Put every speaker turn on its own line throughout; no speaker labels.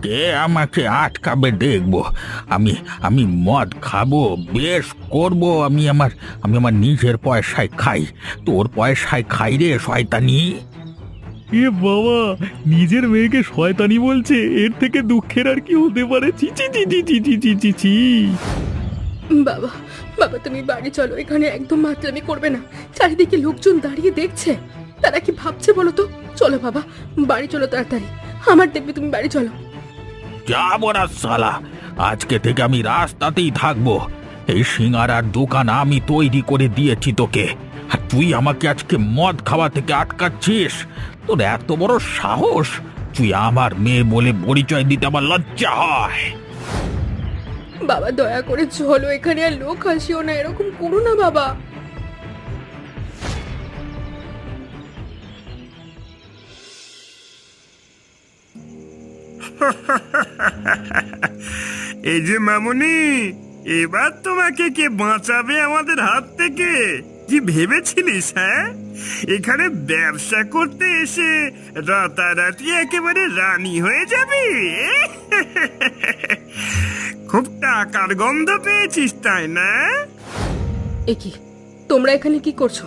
কে আমাকে আটকাবে দেখবো। আমি আমি মদ খাবো, বেশ করব। আমি আমার নিজের পয়সায় খাই, তোর পয়সায় খাই রে শয়তানি।
এ বাবা, নিজের মেয়েকে শয়তানি বলছে! এর থেকে দুঃখের আর কি হতে পারে? ছি ছি ছি ছি ছি ছি ছি ছি ছি।
বাবা, বাবা তুমি বাড়ি চলো, এখানে একদম মাতলামি করবে না। চারিদিকে লোকজন দাঁড়িয়ে দেখছে, তারা কি ভাবছে বলো তো? চলো বাবা, বাড়ি চলো তাড়াতাড়ি। আমার দেখবে, তুমি বাড়ি চলো।
যাবো না শালা, আজকে থেকে আমি রাস্তাতেই থাকবো। এই সিঙ্গারার দোকান আমি তৈরি করে দিয়েছি তোকে, আর তুই আমাকে আজকে মদ খাওয়া থেকে আটকাচ্ছিস? তোর এত বড় সাহস! তুই আমার মেয়ে বলে পরিচয় দিতে আমার লজ্জা হয়।
বাবা দয়া করে চলো, এখানে আর লোক হাসিও না, এরকম করো না বাবা।
এই যে মামুনি, এবার তোমাকে কে বাঁচাবে আমাদের হাত থেকে? কি ভেবেছিলিস? হ্যাঁ, এখানে ব্যবসা করতে এসে রাতারাতি একেবারে রানী হয়ে যাবি? খুব টাকার গন্ধ পেয়েছিস তাই না?
এ কি, তোমরা এখানে কি করছো?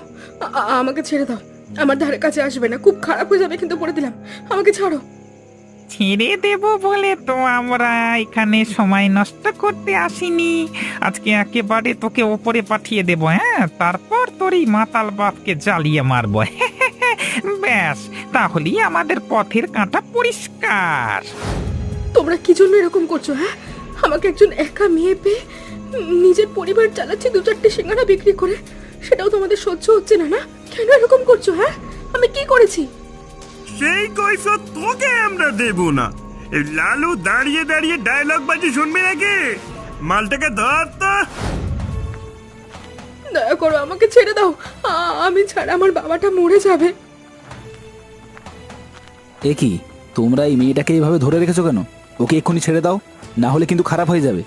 আমাকে ছেড়ে দাও, আমার ধারে কাছে আসবে না, খুব খারাপ হয়ে যাবে কিন্তু, বলে দিলাম। আমাকে ছাড়ো।
ছেড়ে দেব বলে তো আমরা এখানে সময় নষ্ট করতে আসিনি। আজকে একেবারে তোকে ওপরে পাঠিয়ে দেব, হ্যাঁ, তারপর তোর এই মাতাল বাপকে জ্বালিয়ে মারবো। ব্যাস, তাহলেই আমাদের পথের কাঁটা পরিষ্কার।
তোমরা কি জন্য এরকম করছো? হ্যাঁ, আমাকে একজন একা মেয়ে পেয়ে নিজের পরিবার চালাচ্ছি 2-4টে সিঙ্গারা বিক্রি করে, সেটাও তোমাদের সহ্য হচ্ছে না? না, কেন এরকম করছো? হ্যাঁ, আমি কি করেছি?
সেই কৈফিয়ত তোকে আমরা দেব না। এই লালু দাঁড়িয়ে দাঁড়িয়ে ডায়লগ বাজি শুনবি নাকি? মালটাকে ধর তো।
দয়া করো, আমাকে ছেড়ে দাও। আমি ছাড়া আমার বাবাটা মরে যাবে।
এ কি, তোমরা এই মেয়েটাকে এইভাবে ধরে রেখেছো কেন? ওকে এক্ষুনি ছেড়ে দাও, না হলে কিন্তু খারাপ হয়ে যাবে।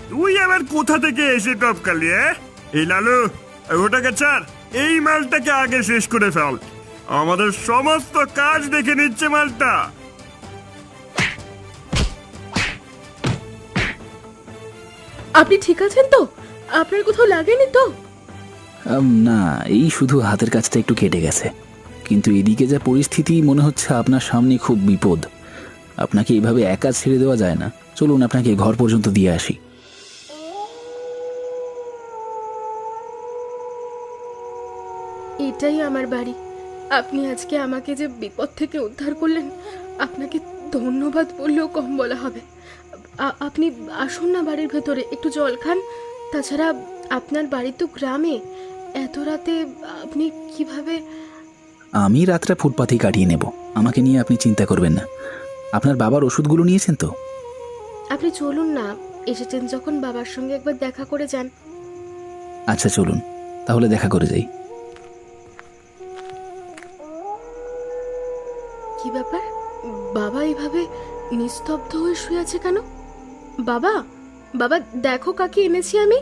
তুই আবার কোথা থেকে এসে টপকালি? এই লালু, ওটাকে ছাড়, এই মালটাকে আগে শেষ করে ফেল। আমাদের সমস্ত কাজ দেখে নিচ্ছে মালটা।
আপনি ঠিক আছেন তো? আপনার কোথাও লাগেনি তো?
না, এই শুধু হাতের কাছটা একটু কেটে গেছে, কিন্তু এদিকে যা পরিস্থিতি, মনে হচ্ছে আপনার সামনে খুব বিপদ। আপনাকে এইভাবে একা ছেড়ে দেওয়া যায় না। চলুন আপনাকে ঘর পর্যন্ত দিয়ে আসি।
এটাই আমার বাড়ি। আপনি আজকে আমাকে যে বিপদ থেকে উদ্ধার করলেন, আপনাকে ধন্যবাদ বললেও কম বলা হবে। আপনি আসুন না বাড়ির ভেতরে, একটু জল খান। তাছাড়া আপনার বাড়ি তো গ্রামে, এত রাতে আপনি কিভাবে?
আমি রাতটা ফুটপাথেই কাটিয়ে নেব, আমাকে নিয়ে আপনি চিন্তা করবেন না। আপনার বাবার ওষুধগুলো নিয়েছেন তো?
আপনি চলুন না, এসেছেন যখন বাবার সঙ্গে একবার দেখা করে যান।
আচ্ছা চলুন, তাহলে দেখা করে যাই।
কি ব্যাপার, বাবা এইভাবে নিস্তব্ধ হয়ে শুয়ে আছে কেন? বাবা, বাবা দেখো কাকে এনেছি আমি।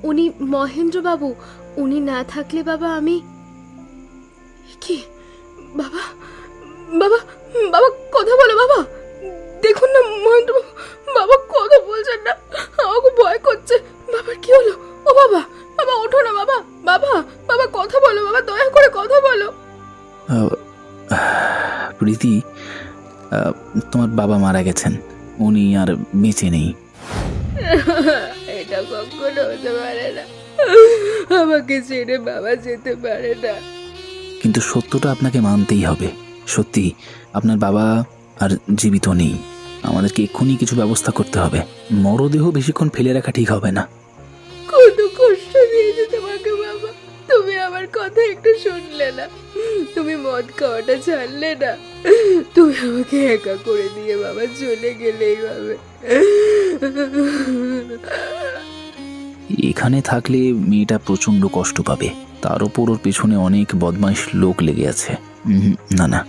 উনি মহেন্দ্র বাবু। উনি না থাকলে বাবা আমি কি? বাবা, বাবা, বাবা কথা বলো বাবা। দেখুন না মহেন্দ্র বাবু, বাবা কথা বলছেন না, আমাকে ভয় করছে। বাবার কি হলো? ও বাবা, বাবা ওঠো না বাবা, বাবা, বাবা কথা বলো বাবা, দয়া করে কথা বলো।
প্রীতি, তোমার বাবা মারা গেছেন, উনি আর বেঁচে নেই।
এটা কখনো হতে পারে না, আমাকে ছেড়ে বাবা যেতে পারে না।
কিন্তু সত্যটা আপনাকে মানতেই হবে। সত্যি আপনার বাবা আর জীবিত নেই। আমাদেরকে এক্ষুনি কিছু ব্যবস্থা করতে হবে। মরদেহ বেশিক্ষণ ফেলে রাখা ঠিক হবে না।
কত কষ্ট দিয়েছে তোমাকে বাবা, তুমি আমার কথা একটু শুনলে না, তুমি মদ খাওয়াটা ছাড়লে না, তুমি আমাকে একা করে দিয়ে বাবা চলে গেলে এইভাবে।
এখানে থাকলে মেয়েটা প্রচণ্ড কষ্ট পাবে, তার ওপর ওর পেছনে অনেক বদমাইশ লোক লেগে আছে। না না,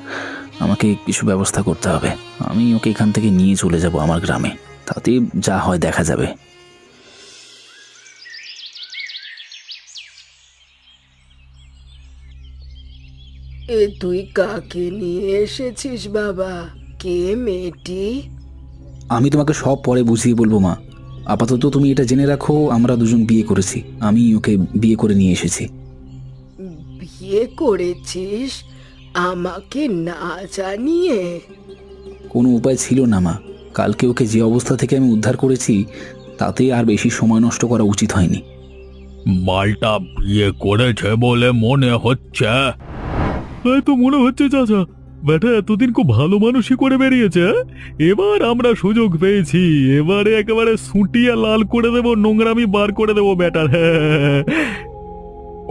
আমাকে কিছু ব্যবস্থা করতে হবে। আমি ওকে এখান থেকে নিয়ে চলে যাব আমার গ্রামে, তাতে যা হয় দেখা যাবে।
এ তুই কাকে নিয়ে এসেছিস বাবা? কে মেয়েটি?
আমি তোমাকে সব পরে বুঝিয়ে বলবো মা। আপাতত তুমি এটা জেনে রাখো, আমরা দুজন বিয়ে করেছি। আমি ওকে বিয়ে করে নিয়ে এসেছি।
বিয়ে করেছিস আমাকে না জানিয়ে?
কোনো উপায় ছিল না মা। কালকে ওকে যে অবস্থা থেকে আমি উদ্ধার করেছি তাতে আর বেশি সময় নষ্ট করা উচিত হয়নি।
মালটা বিয়ে করেছে বলে মনে হচ্ছে।
তাই তো মনে হচ্ছে চাচা। বেটা এতদিন খুব ভালো মানুষই করে বেরিয়েছে। এবার আমরা সুযোগ পেয়েছি, এবারে একেবারে সুটিয়া লাল করে দেব, নোংরামি বার করে দেবো বেটার। হ্যাঁ,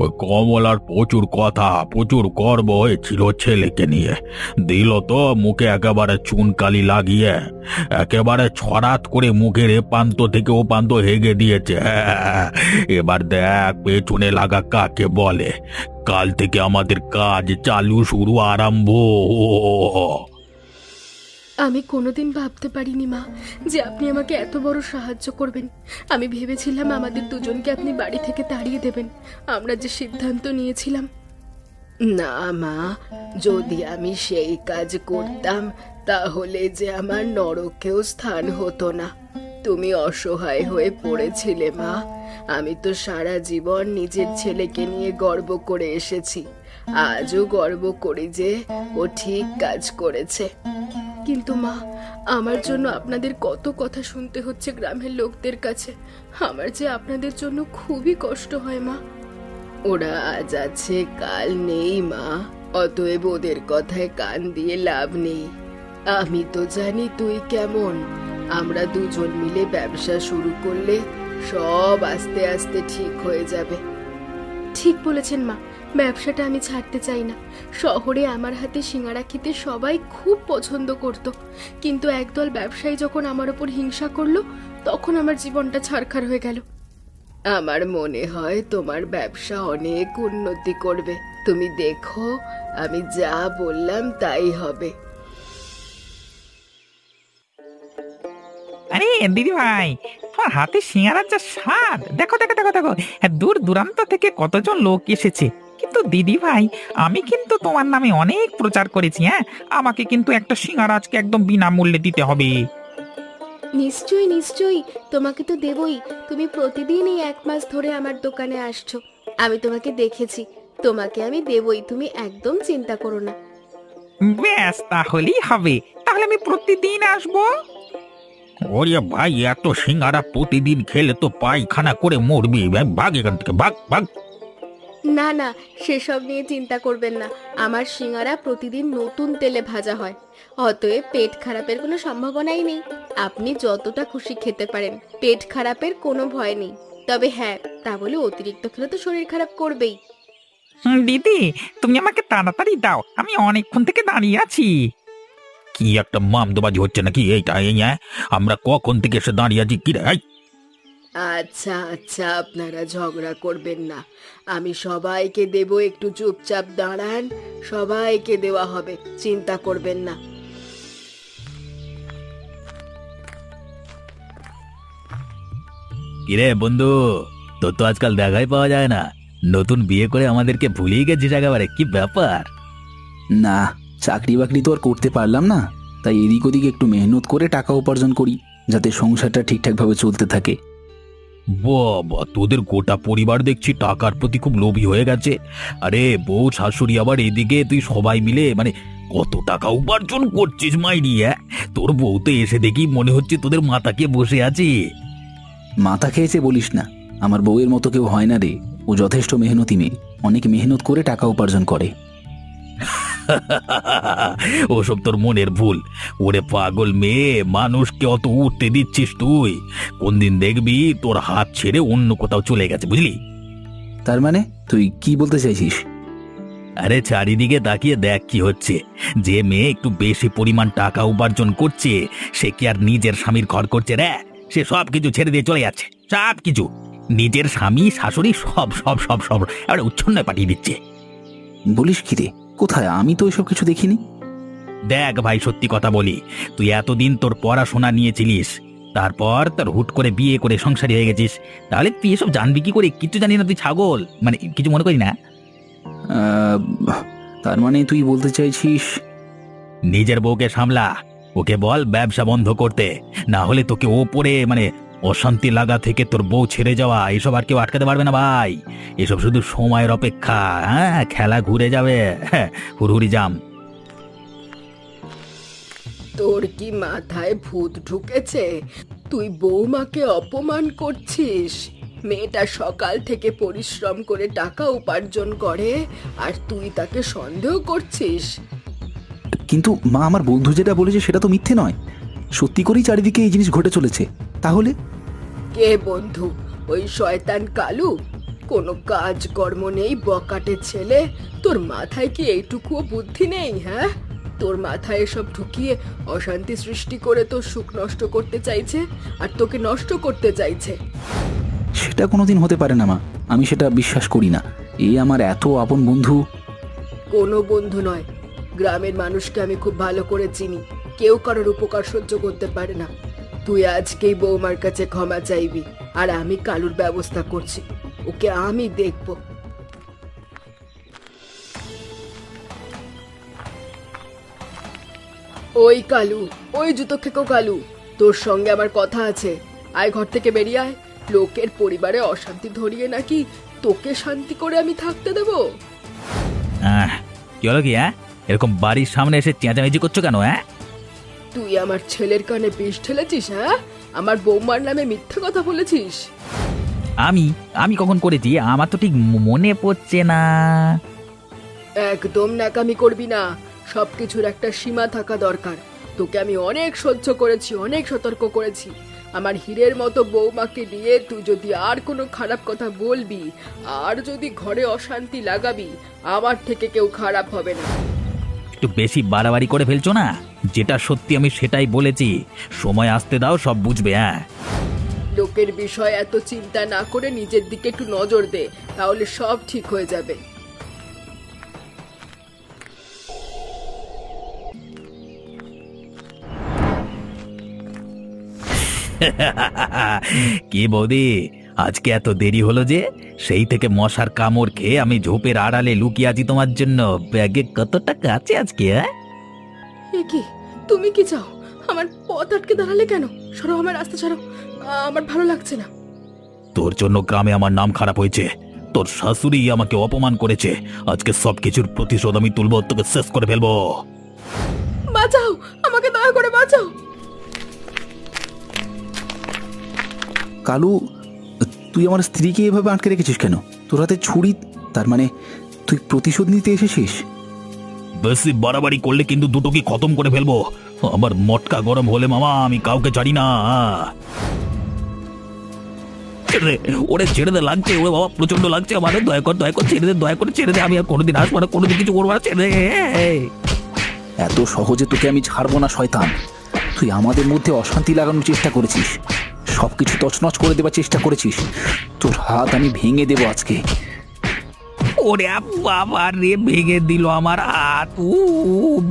ওই কমলার প্রচুর কথা, প্রচুর গর্ব হয়েছিল ছেলেকে নিয়ে। দিল তো মুখে একেবারে চুনকালি লাগিয়ে, একেবারে ছড়াত করে মুখের এ প্রান্ত থেকে ও প্রান্ত হেগে দিয়েছে। এবার দেখ পেছনে লাগা কাকে বলে। কাল থেকে আমাদের কাজ চালু, শুরু, আরম্ভ।
আমি কোনোদিন ভাবতে পারিনি মা যে আপনি আমাকে এত বড় সাহায্য করবেন। আমি ভেবেছিলাম আমাদের দুজনকে আপনি বাড়ি থেকে তাড়িয়ে দেবেন, আমরা যে সিদ্ধান্ত নিয়েছিলাম।
না মা, যদি আমি সেই কাজ করতাম তাহলে যে আমার নরকেও স্থান হতো না। তুমি অসহায় হয়ে পড়েছিলে মা। আমি তো সারা জীবন নিজের ছেলেকে নিয়ে গর্ব করে এসেছি। আজও গর্ব করি যে ও ঠিক কাজ করেছে।
কিন্তু মা, আমার জন্য আপনাদের কত কথা শুনতে হচ্ছে গ্রামের লোকদের কাছে। আমার যে আপনাদের জন্য খুবই কষ্ট হয় মা।
ওরা আজ আছে কাল নেই মা, অতএব ওদের কথায় কান দিয়ে লাভ নেই। আমি তো জানি তুই কেমন। আমরা দুজন মিলে ব্যবসা শুরু করলে সব আস্তে আস্তে ঠিক হয়ে যাবে।
ঠিক বলেছেন মা, ব্যবসাটা আমি ছাড়তে চাই না। শহরে আমার হাতে সিঙ্গারা খেতে সবাই খুব পছন্দ করত, কিন্তু একদল ব্যবসায়ী যখন আমার ওপর হিংসা করলো তখন আমার জীবনটা ছারখার হয়ে গেল।
আমার মনে হয় তোমার ব্যবসা অনেক উন্নতি করবে। তুমি দেখো, আমি যা বললাম তাই হবে।
আরে দিদি ভাই, তোমার হাতে সিঙ্গারার যা স্বাদ! দেখো দেখো দেখো দেখো, দূর দূরান্ত থেকে কতজন লোক এসেছে। কিন্তু দিদি ভাই, আমি কিন্তু তোমার নামে অনেক প্রচার করেছি। আমাকে কিন্তু একটা সিঙ্গারা আজকে একদম বিনামূল্যে দিতে হবে।
নিশ্চয়ই নিশ্চয়ই, তোমাকে তো দেবই। তুমি প্রতিদিন এই 1 মাস ধরে আমার দোকানে আসছো, আমি তোমাকে দেখেছি। তোমাকে আমি দেবই, তুমি একদম চিন্তা করো না।
ব্যাস, তাহলেই হবে। তাহলে আমি প্রতিদিন আসবো।
ওরে ভাই, এত সিঙ্গারা প্রতিদিন খেলে তো পায়খানা করে মরবি। ভাগ এখান থেকে, ভাগ ভাগ।
না না, সেসব নিয়ে চিন্তা করবেন না। আমার সিঙ্গারা প্রতিদিন নতুন তেলে ভাজা হয়, অতএব পেট খারাপের কোনো সম্ভাবনাই নেই। আপনি যতটা খুশি খেতে পারেন, পেট খারাপের কোনো ভয় নেই। তবে হ্যাঁ, তা বলে অতিরিক্ত খেলে তো শরীর খারাপ করবেই।
দিদি, তুমি আমাকে তাড়াতাড়ি দাও, আমি অনেকক্ষণ থেকে দাঁড়িয়ে আছি।
কি একটা মামদোবাজি হচ্ছে নাকি এইটা? আমরা কখন থেকে এসে দাঁড়িয়ে আছি কি রে?
আচ্ছা আচ্ছা, আপনারা ঝগড়া করবেন না। আমি সবাইকে দেব, একটু চুপচাপ দাঁড়ান। সবাইকে দেওয়া হবে, চিন্তা করবেন না।
কিরে বন্ধু, তোর তো আজকাল দেখাই পাওয়া যায় না। নতুন বিয়ে করে আমাদেরকে ভুলেই গেছিস একেবারে, কি ব্যাপার?
না, চাকরি বাকরি তো আর করতে পারলাম না, তাই এদিক ওদিক একটু মেহনত করে টাকা উপার্জন করি, যাতে সংসারটা ঠিকঠাকভাবে চলতে থাকে।
বাবা, তোদের গোটা পরিবার দেখছি টাকার প্রতি খুব লোভী হয়ে গেছে। আরে বউ শাশুড়ি আবার এদিকে, তুই সবাই মিলে কত টাকা উপার্জন করছিস মাইরি। তোর বউ তো এসে দেখি মনে হচ্ছে তোদের মাথাকে বসে আছে।
মাথা খেয়েছে বলিস না, আমার বউয়ের মতো কেউ হয় না রে। ও যথেষ্ট মেহনতি মেয়ে, অনেক মেহনত করে টাকা উপার্জন করে।
ওসব তোর মনের ভুল। ওরে পাগল মেয়ে, মানুষকে অত উঠতে দিচ্ছিস তুই। কোন দিন দেখবি তোর হাত ছেড়ে অন্য কোথাও চলে গেছে, বুঝলি?
তার মানে তুই কি বলতে চাইছিস?
আরে চারিদিকে তাকিয়ে দেখ কি হচ্ছে। যে মেয়ে একটু বেশি পরিমাণ টাকা উপার্জন করছে, সে কি আর নিজের স্বামীর ঘর করছে রে? সে সব কিছু ছেড়ে দিয়ে চলে যাচ্ছে, সব কিছু। নিজের স্বামী শাশুড়ি সব সব সব সব উচ্ছন্নে পাঠিয়ে দিচ্ছে।
বলিস কি রে? কোথায়? আমি তো এসব কিছু দেখিনি।
দেখ ভাই, সত্যি কথা বলি, তুই এতদিন তোর পড়াশোনা নিয়েছিলিস, তারপর তোর হুট করে বিয়ে করে সংসারী হয়ে গেছিস। তাহলে তুই এসব জানবি কি করে? কিছু জানি না, তুই ছাগল। কিছু মনে করি না।
তার মানে তুই বলতে চাইছিস
নিজের বউকে সামলা, ওকে বল ব্যবসা বন্ধ করতে, না হলে তোকে ওপরে মানে অশান্তি লাগা থেকে তোর বউ ছেড়ে যাওয়া এসব আর কেউ আটকাতে পারবে না ভাই। এসব শুধু সময়ের অপেক্ষা। হ্যাঁ, খেলা ঘুরে যাবে। হ্যাঁ, হুড়হুড়ি জাম।
তোর কি মাথায় ভূত ঢুকেছে? তুই বৌমাকে অপমান করছিস। মেয়েটা সকাল থেকে পরিশ্রম করে টাকা উপার্জন করে, আর তুই তাকে সন্দেহ করছিস?
কিন্তু মা, আমার বন্ধু যেটা বলেছে সেটা তো মিথ্যে নয়। সত্যি করেই চারিদিকে এই জিনিস ঘটে চলেছে। তাহলে
কে বন্ধু? ওই শয়তান কালু? কোনো কাজ কর্ম নেই, বকাটে ছেলে। তোর মাথায় কি এইটুকুও বুদ্ধি নেই? হ্যাঁ, তোর মাথায় এসব ঢুকিয়ে অশান্তি সৃষ্টি করে তোর সুখ নষ্ট করতে চাইছে, আর তোকে নষ্ট করতে চাইছে।
সেটা কোনোদিন হতে পারে না মা, আমি সেটা বিশ্বাস করি না। এই আমার এত আপন বন্ধু।
কোনো বন্ধু নয়, গ্রামের মানুষকে আমি খুব ভালো করে চিনি। কেউ কারোর উপকার সহ্য করতে পারে না। তুই আজকেই বৌমার কাছে ক্ষমা চাইবি, আর আমি কালুর ব্যবস্থা করছি। ওকে আমি দেখব। ওই কালু, ওই জুতো খেকো কালু, তোর সঙ্গে আমার কথা আছে। আয়, ঘর থেকে বেরিয়ে আয়। লোকের পরিবারে অশান্তি ধরিয়ে নাকি তোকে শান্তি করে আমি থাকতে দেব?
কি হলো কি? হ্যাঁ, এরকম বাড়ির সামনে এসে চেঁচামেচি করছো কেন? হ্যাঁ,
তুই আমার ছেলের কানে বিষ ঢেলেছিস। হ্যাঁ, আমার বৌমার নামে মিথ্যে কথা বলেছিস।
আমি আমি কখন করেছি? আমার তো ঠিক মনে পড়ছে না।
একদম ন্যাকামি করবি না। সবকিছুর একটা সীমা থাকা দরকার। তোকে আমি অনেক সহ্য করেছি, অনেক সতর্ক করেছি। আমার হীরের মতো বৌমাকে নিয়ে তুই যদি আর কোনো খারাপ কথা বলবি, আর যদি ঘরে অশান্তি লাগাবি, আমার থেকে কেউ খারাপ হবে না।
একটু বেশি বাড়াবাড়ি করে ফেলছো না। যেটা সত্যি আমি সেটাই বলেছি। সময় আসতে দাও, সব বুঝবে। হ্যাঁ,
লোকের বিষয় এত চিন্তা না করে নিজের দিকে একটু নজর দে, তাহলে সব ঠিক হয়ে যাবে।
কি বৌদি, আজকে এত দেরি হলো যে? সেই থেকে মশার কামড় খেয়ে আমি ঝোপের আড়ালে লুকিয়ে আছি তোমার জন্য। ব্যাগে কত টাকা আছে আজকে?
এ কি, তুমি কি চাও? আমার পথ আটকে দাঁড়ালে কেন? সরো, আমার রাস্তা ছাড়ো। আমার ভালো লাগছে না।
তোর জন্য গ্রামে আমার নাম খারাপ হয়েছে। তোর শাশুড়ি আমাকে অপমান করেছে। আজকে সবকিছুর প্রতিশোধ আমি তুলবো, তোকে শেষ করে ফেলবো।
বাঁচাও, আমাকে দয়া করে বাঁচাও।
কালু, তুই আমার স্ত্রীকে এভাবে আটকে রেখেছিস কেন? তোর হাতে ছুরি, তার মানে তুই প্রতিশোধ নিতে এসেছিস?
বেশি বাড়াবাড়ি করলে কিন্তু দুটোকে খতম করে ফেলবো। আমার মটকা গরম হলে মামা আমি কাউকে ছাড়ি না। ওরে ছেড়ে দে, লাগছে। ওরে বাবা, প্রচন্ড লাগছে আমার। দয়া কর, দয়া কর, ছেড়ে দে, দয়া করে ছেড়ে দে। আমি আর কোনোদিন আসবো না, কোনোদিন কিছু করবো না, ছেড়ে দে।
এত সহজে তোকে আমি ছাড়বো না শয়তান। তুই আমাদের মধ্যে অশান্তি লাগানোর চেষ্টা করেছিস, সবকিছু তছনছ করে দেবার চেষ্টা করেছিস। তোর হাত আমি ভেঙে দেবো আজকে।
ওরে বাবা রে, ভেঙে দিল আমার হাত।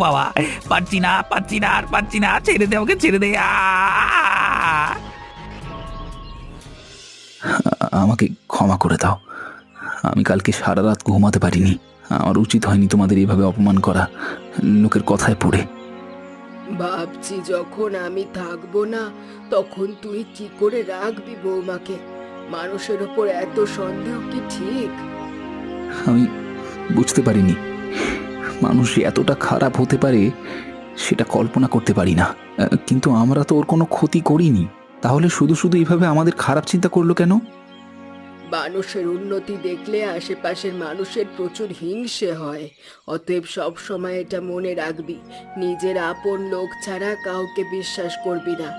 বাবা, পারছি না, পারছি না, আর পারছি না। ছেড়ে দে, ওকে ছেড়ে দে।
আমাকে ক্ষমা করে দাও। আমি কালকে সারা রাত ঘুমাতে পারিনি। আমার উচিত হয়নি তোমাদের এইভাবে অপমান করা, লোকের কথায় পড়ে।
ভাবছি যখন আমি থাকবো না, তখন তুই কি করে রাখবি বৌমাকে? মানুষের ওপর এত সন্দেহ কি ঠিক?
আমি বুঝতে পারিনি মানুষ এতটা খারাপ হতে পারে, সেটা কল্পনা করতে পারি না। কিন্তু আমরা তো ওর কোনো ক্ষতি করিনি, তাহলে শুধু শুধু এইভাবে আমাদের খারাপ চিন্তা করলো কেন?
মানুষের উন্নতি দেখলে আশেপাশের মানুষের প্রচুর হিংসে হয়। অতএব সব সময় এটা মনে রাখবি, নিজের আপন লোক ছাড়া কাউকে বিশ্বাস করবি না।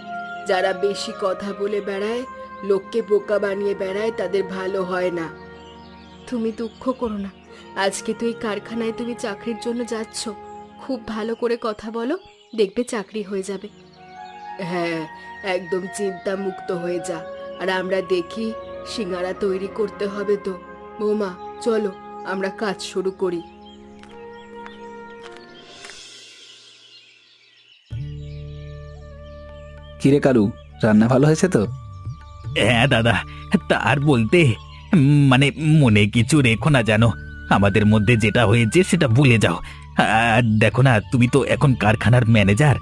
যারা বেশি কথা বলে বেড়ায়, লোককে বোকা বানিয়ে বেড়ায়, তাদের ভালো হয় না।
তুমি দুঃখ করো না। আজকে তো এই কারখানায় তুমি চাকরির জন্য যাচ্ছ। খুব ভালো করে কথা বলো, দেখবে চাকরি হয়ে যাবে।
হ্যাঁ, একদম চিন্তা মুক্ত হয়ে যা। আর আমরা দেখি, সিঙ্গারা তৈরি করতে হবে তো। বৌমা, চলো আমরা কাজ শুরু করি।
কিরে কালু, রান্না ভালো হয়েছে তো?
হ্যাঁ দাদা, তার বলতে মানে মনে কিছু রেখো না, জানো। আমাদের মধ্যে যেটা হয়েছে সেটা ভুলে যাও। দেখো না, তুমি তো এখন কারখানার ম্যানেজার,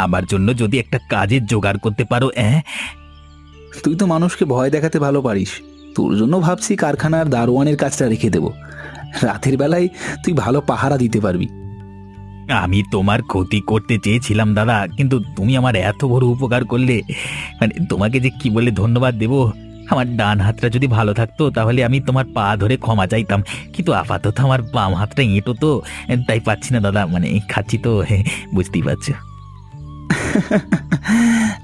আমার জন্য যদি একটা কাজের জোগাড় করতে পারো।
তুই তো মানুষকে ভয় দেখাতে ভালো পারিস, তোর জন্য ভাবছি কারখানার দারোয়ানের কাজটা রেখে দেব। রাতের বেলায় তুই ভালো পাহারা দিতে পারবি।
আমি তোমার ক্ষতি করতে চেয়েছিলাম দাদা, কিন্তু তুমি আমার এত বড় উপকার করলে, মানে তোমাকে যে কি বলে ধন্যবাদ দেব। আমার ডান হাতটা যদি ভালো থাকতো তাহলে আমি তোমার পা ধরে ক্ষমা চাইতাম, কিন্তু আপাতত আমার বাম হাতটা এঁটো তো, তাই পাচ্ছি না দাদা, মানে খাচ্ছি তো, বুঝতেই পারছো।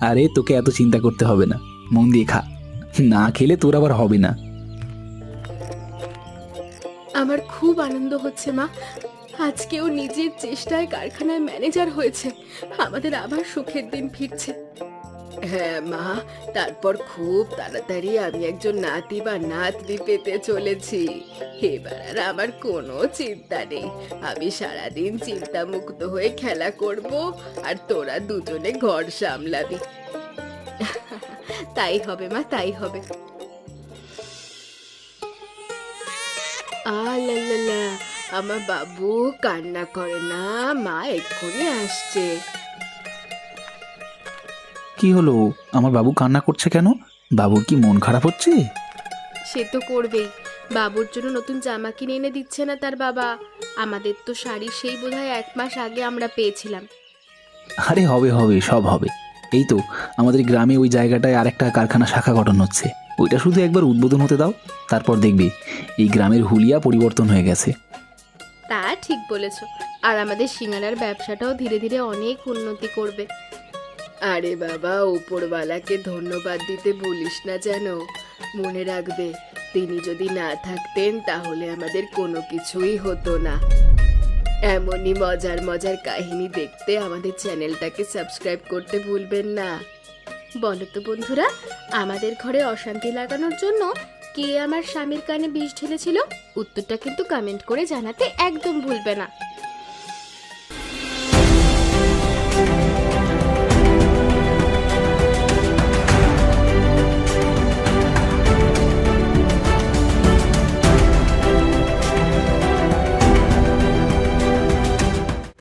আরে তোকে এত চিন্তা করতে হবে না, মন দিয়ে খা, না খেলে তোর আবার হবে না।
আমার খুব আনন্দ হচ্ছে মা, আজকেও নিজের চেষ্টায় কারখানায় ম্যানেজার হয়েছে, আমাদের আবার সুখের দিন ফিরছে।
হ্যাঁ মা, তারপর খুব তাড়াতাড়ি আমি একজন নাতি বা নাতনি পেতে চলেছি। এবার আর আমার কোনো চিন্তা নেই, আমি সারাদিন চিন্তা মুক্ত হয়ে খেলা করব, আর তোরা দুজনে ঘর সামলাবি।
তাই হবে মা, তাই হবে।
আল্লাহ, আমার বাবু কান্না করে না, মা এক্ষুনি আসছে।
কি হলো, আমার বাবু কান্না করছে কেন? বাবুর কি মন খারাপ হচ্ছে?
সে তো করবেই, বাবুর জন্য নতুন জামা কিনে এনে দিচ্ছে না তার বাবা। আমাদের তো শাড়ি সেই বোধহয় 1 মাস আগে আমরা পেয়েছিলাম।
আরে হবে হবে, সব হবে। এই তো আমাদের গ্রামে ওই জায়গাটায় আরেকটা কারখানা শাখা গঠন হচ্ছে, ওইটা শুধু একবার উদ্বোধন হতে দাও, তারপর দেখবি এই গ্রামের হুলিয়া পরিবর্তন হয়ে গেছে।
তা ঠিক বলেছ, আর আমাদের সিঙ্গারার ব্যবসাটাও ধীরে ধীরে অনেক উন্নতি করবে।
আরে বাবা, উপরওয়ালাকে ধন্যবাদ দিতে ভুলিস না যেন। মনে রাখবে, তিনি যদি না থাকতেন তাহলে আমাদের কোনো কিছুই হতো না। এমনই মজার মজার কাহিনী দেখতে আমাদের চ্যানেলটাকে সাবস্ক্রাইব করতে ভুলবেন না।
বলো তো বন্ধুরা, আমাদের ঘরে অশান্তি লাগানোর জন্য কে আমার স্বামীর কানে বিষ ঢেলেছিল? উত্তরটা কিন্তু কমেন্ট করে জানাতে একদম ভুলবে না।